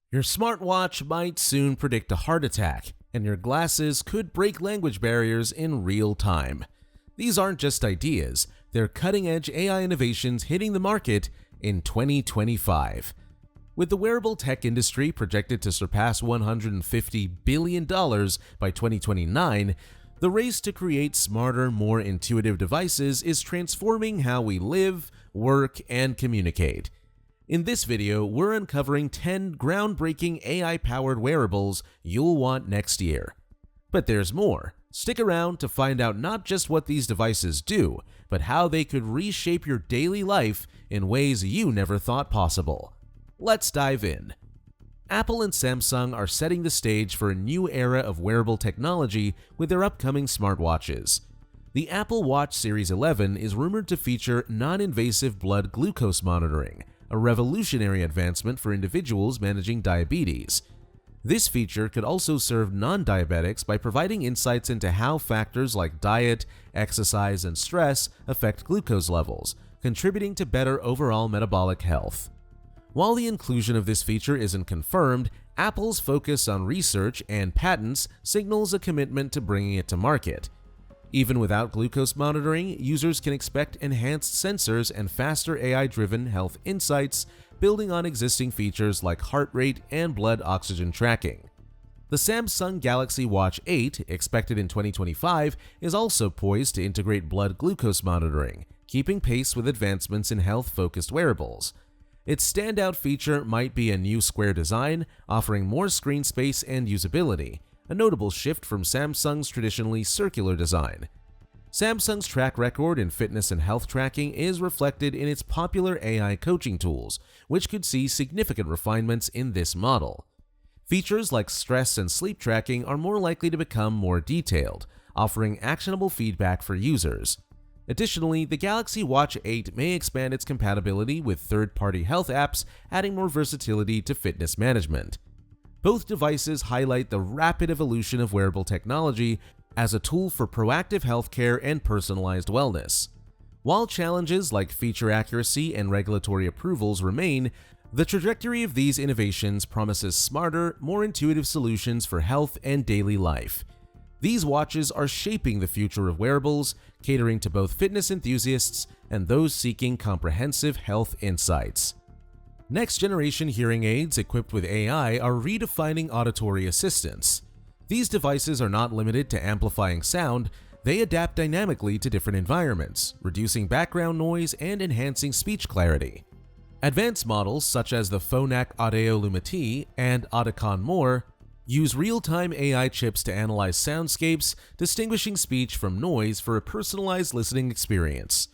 Your smartwatch might soon predict a heart attack, and your glasses could break language barriers in real time. These aren't just ideas, they're cutting-edge AI innovations hitting the market in 2025. With the wearable tech industry projected to surpass $150 billion by 2029, the race to create smarter, more intuitive devices is transforming how we live, work, and communicate. In this video, we're uncovering 10 groundbreaking AI-powered wearables you'll want next year. But there's more. Stick around to find out not just what these devices do, but how they could reshape your daily life in ways you never thought possible. Let's dive in. Apple and Samsung are setting the stage for a new era of wearable technology with their upcoming smartwatches. The Apple Watch Series 11 is rumored to feature non-invasive blood glucose monitoring, a revolutionary advancement for individuals managing diabetes. This feature could also serve non-diabetics by providing insights into how factors like diet, exercise, and stress affect glucose levels, contributing to better overall metabolic health. While the inclusion of this feature isn't confirmed, Apple's focus on research and patents signals a commitment to bringing it to market. Even without glucose monitoring, users can expect enhanced sensors and faster AI-driven health insights, building on existing features like heart rate and blood oxygen tracking. The Samsung Galaxy Watch 8, expected in 2025, is also poised to integrate blood glucose monitoring, keeping pace with advancements in health-focused wearables. Its standout feature might be a new square design, offering more screen space and usability, a notable shift from Samsung's traditionally circular design. Samsung's track record in fitness and health tracking is reflected in its popular AI coaching tools, which could see significant refinements in this model. Features like stress and sleep tracking are more likely to become more detailed, offering actionable feedback for users. Additionally, the Galaxy Watch 8 may expand its compatibility with third-party health apps, adding more versatility to fitness management. Both devices highlight the rapid evolution of wearable technology as a tool for proactive healthcare and personalized wellness. While challenges like feature accuracy and regulatory approvals remain, the trajectory of these innovations promises smarter, more intuitive solutions for health and daily life. These watches are shaping the future of wearables, catering to both fitness enthusiasts and those seeking comprehensive health insights. Next-generation hearing aids equipped with AI are redefining auditory assistance. These devices are not limited to amplifying sound, they adapt dynamically to different environments, reducing background noise and enhancing speech clarity. Advanced models such as the Phonak Audio Lumity and Audicon More use real-time AI chips to analyze soundscapes, distinguishing speech from noise for a personalized listening experience.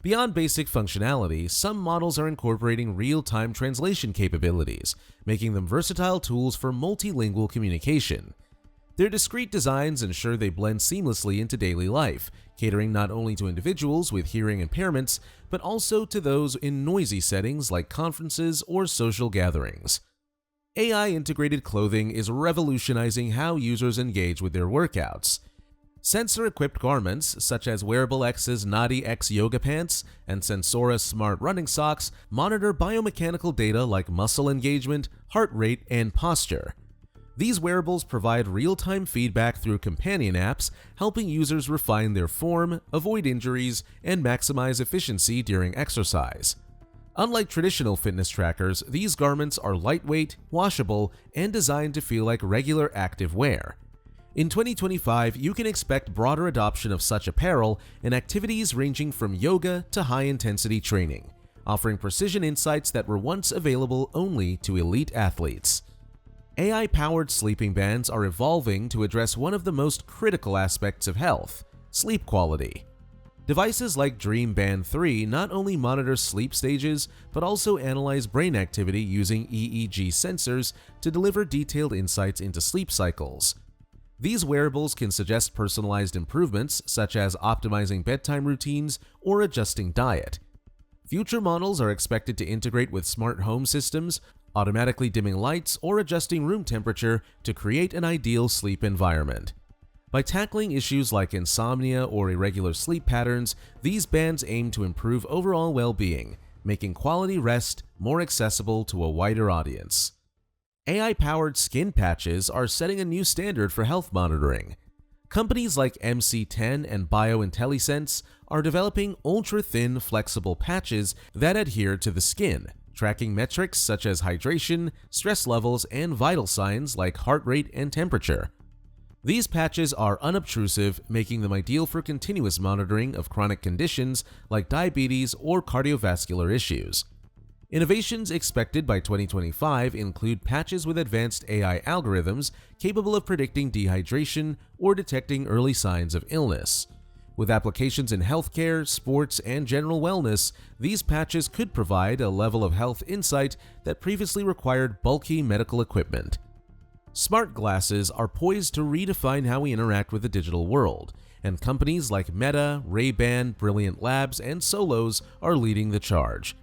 Beyond basic functionality, some models are incorporating real-time translation capabilities, making them versatile tools for multilingual communication. Their discrete designs ensure they blend seamlessly into daily life, catering not only to individuals with hearing impairments, but also to those in noisy settings like conferences or social gatherings. AI-integrated clothing is revolutionizing how users engage with their workouts. Sensor-equipped garments, such as Wearable X's Nadi X yoga pants and Sensora smart running socks, monitor biomechanical data like muscle engagement, heart rate, and posture. These wearables provide real-time feedback through companion apps, helping users refine their form, avoid injuries, and maximize efficiency during exercise. Unlike traditional fitness trackers, these garments are lightweight, washable, and designed to feel like regular active wear. In 2025, you can expect broader adoption of such apparel in activities ranging from yoga to high-intensity training, offering precision insights that were once available only to elite athletes. AI-powered sleeping bands are evolving to address one of the most critical aspects of health: sleep quality. Devices like Dream Band 3 not only monitor sleep stages, but also analyze brain activity using EEG sensors to deliver detailed insights into sleep cycles. These wearables can suggest personalized improvements, such as optimizing bedtime routines or adjusting diet. Future models are expected to integrate with smart home systems, automatically dimming lights or adjusting room temperature to create an ideal sleep environment. By tackling issues like insomnia or irregular sleep patterns, these bands aim to improve overall well-being, making quality rest more accessible to a wider audience. AI-powered skin patches are setting a new standard for health monitoring. Companies like MC10 and BioIntelliSense are developing ultra-thin, flexible patches that adhere to the skin, tracking metrics such as hydration, stress levels, and vital signs like heart rate and temperature. These patches are unobtrusive, making them ideal for continuous monitoring of chronic conditions like diabetes or cardiovascular issues. Innovations expected by 2025 include patches with advanced AI algorithms capable of predicting dehydration or detecting early signs of illness. With applications in healthcare, sports, and general wellness, these patches could provide a level of health insight that previously required bulky medical equipment. Smart glasses are poised to redefine how we interact with the digital world, and companies like Meta, Ray-Ban, Brilliant Labs, and Solos are leading the charge.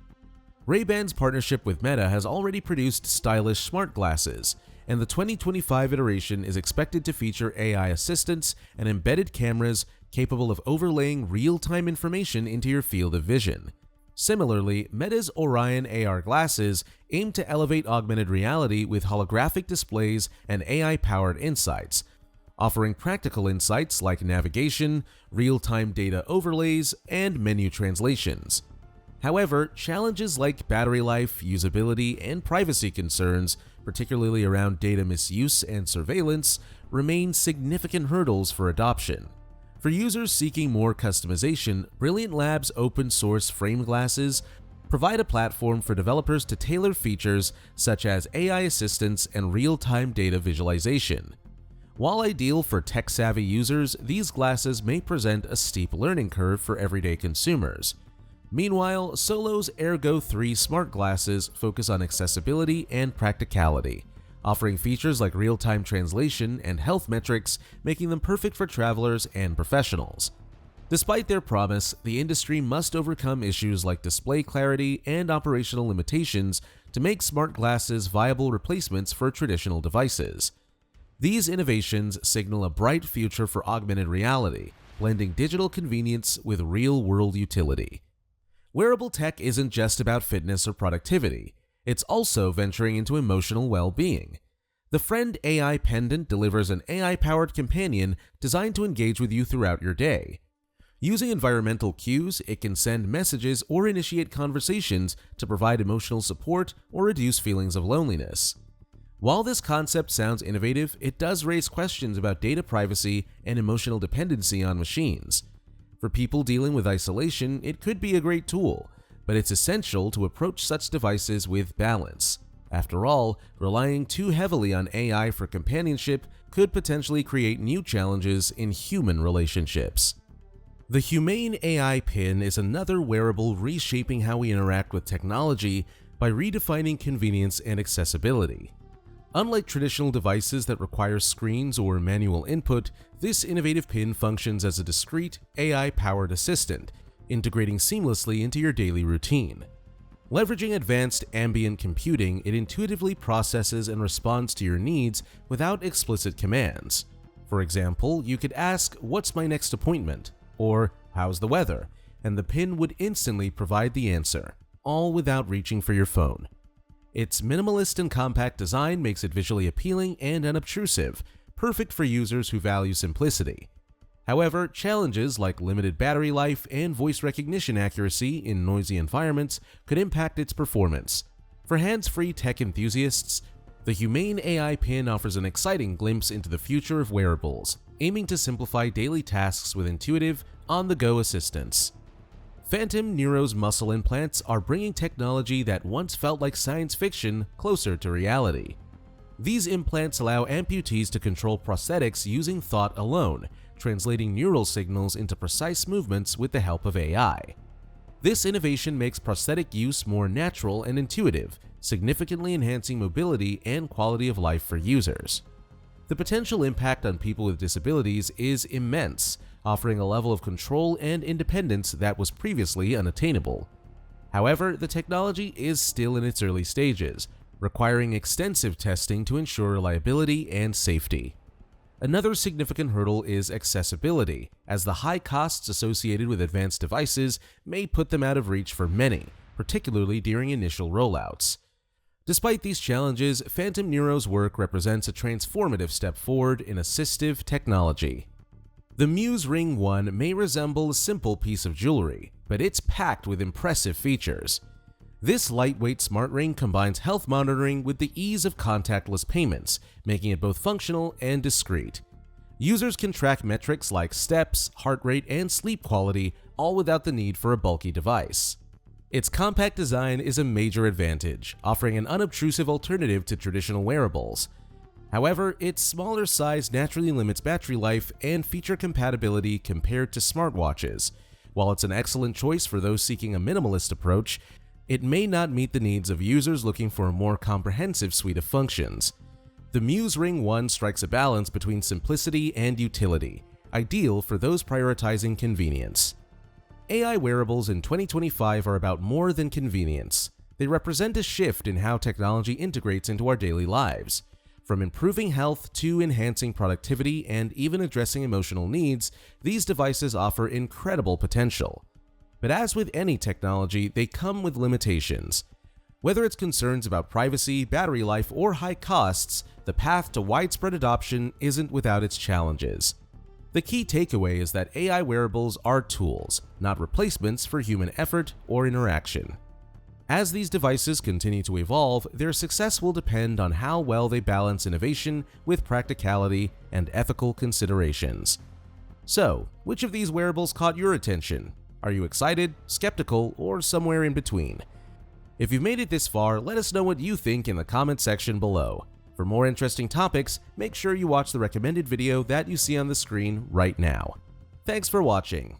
Ray-Ban's partnership with Meta has already produced stylish smart glasses, and the 2025 iteration is expected to feature AI assistants and embedded cameras capable of overlaying real-time information into your field of vision. Similarly, Meta's Orion AR glasses aim to elevate augmented reality with holographic displays and AI-powered insights, offering practical insights like navigation, real-time data overlays, and menu translations. However, challenges like battery life, usability, and privacy concerns, particularly around data misuse and surveillance, remain significant hurdles for adoption. For users seeking more customization, Brilliant Labs' open-source frame glasses provide a platform for developers to tailor features such as AI assistance and real-time data visualization. While ideal for tech-savvy users, these glasses may present a steep learning curve for everyday consumers. Meanwhile, Solo's Ergo 3 smart glasses focus on accessibility and practicality, offering features like real-time translation and health metrics, making them perfect for travelers and professionals. Despite their promise, the industry must overcome issues like display clarity and operational limitations to make smart glasses viable replacements for traditional devices. These innovations signal a bright future for augmented reality, blending digital convenience with real-world utility. Wearable tech isn't just about fitness or productivity, it's also venturing into emotional well-being. The Friend AI pendant delivers an AI-powered companion designed to engage with you throughout your day. Using environmental cues, it can send messages or initiate conversations to provide emotional support or reduce feelings of loneliness. While this concept sounds innovative, it does raise questions about data privacy and emotional dependency on machines. For people dealing with isolation, it could be a great tool, but it's essential to approach such devices with balance. After all, relying too heavily on AI for companionship could potentially create new challenges in human relationships. The Humane AI Pin is another wearable reshaping how we interact with technology by redefining convenience and accessibility. Unlike traditional devices that require screens or manual input, this innovative pin functions as a discrete, AI-powered assistant, integrating seamlessly into your daily routine. Leveraging advanced ambient computing, it intuitively processes and responds to your needs without explicit commands. For example, you could ask, "What's my next appointment?" or "How's the weather?" and the pin would instantly provide the answer, all without reaching for your phone. Its minimalist and compact design makes it visually appealing and unobtrusive, perfect for users who value simplicity. However, challenges like limited battery life and voice recognition accuracy in noisy environments could impact its performance. For hands-free tech enthusiasts, the Humane AI Pin offers an exciting glimpse into the future of wearables, aiming to simplify daily tasks with intuitive, on-the-go assistance. Phantom Neuro's muscle implants are bringing technology that once felt like science fiction closer to reality. These implants allow amputees to control prosthetics using thought alone, translating neural signals into precise movements with the help of AI. This innovation makes prosthetic use more natural and intuitive, significantly enhancing mobility and quality of life for users. The potential impact on people with disabilities is immense, offering a level of control and independence that was previously unattainable. However, the technology is still in its early stages, requiring extensive testing to ensure reliability and safety. Another significant hurdle is accessibility, as the high costs associated with advanced devices may put them out of reach for many, particularly during initial rollouts. Despite these challenges, Phantom Neuro's work represents a transformative step forward in assistive technology. The Muse Ring 1 may resemble a simple piece of jewelry, but it's packed with impressive features. This lightweight smart ring combines health monitoring with the ease of contactless payments, making it both functional and discreet. Users can track metrics like steps, heart rate, and sleep quality, all without the need for a bulky device. Its compact design is a major advantage, offering an unobtrusive alternative to traditional wearables. However, its smaller size naturally limits battery life and feature compatibility compared to smartwatches. While it's an excellent choice for those seeking a minimalist approach, it may not meet the needs of users looking for a more comprehensive suite of functions. The Muse Ring 1 strikes a balance between simplicity and utility, ideal for those prioritizing convenience. AI wearables in 2025 are about more than convenience. They represent a shift in how technology integrates into our daily lives. From improving health to enhancing productivity and even addressing emotional needs, these devices offer incredible potential. But as with any technology, they come with limitations. Whether it's concerns about privacy, battery life, or high costs, the path to widespread adoption isn't without its challenges. The key takeaway is that AI wearables are tools, not replacements for human effort or interaction. As these devices continue to evolve, their success will depend on how well they balance innovation with practicality and ethical considerations. So, which of these wearables caught your attention? Are you excited, skeptical, or somewhere in between? If you've made it this far, let us know what you think in the comment section below. For more interesting topics, make sure you watch the recommended video that you see on the screen right now. Thanks for watching.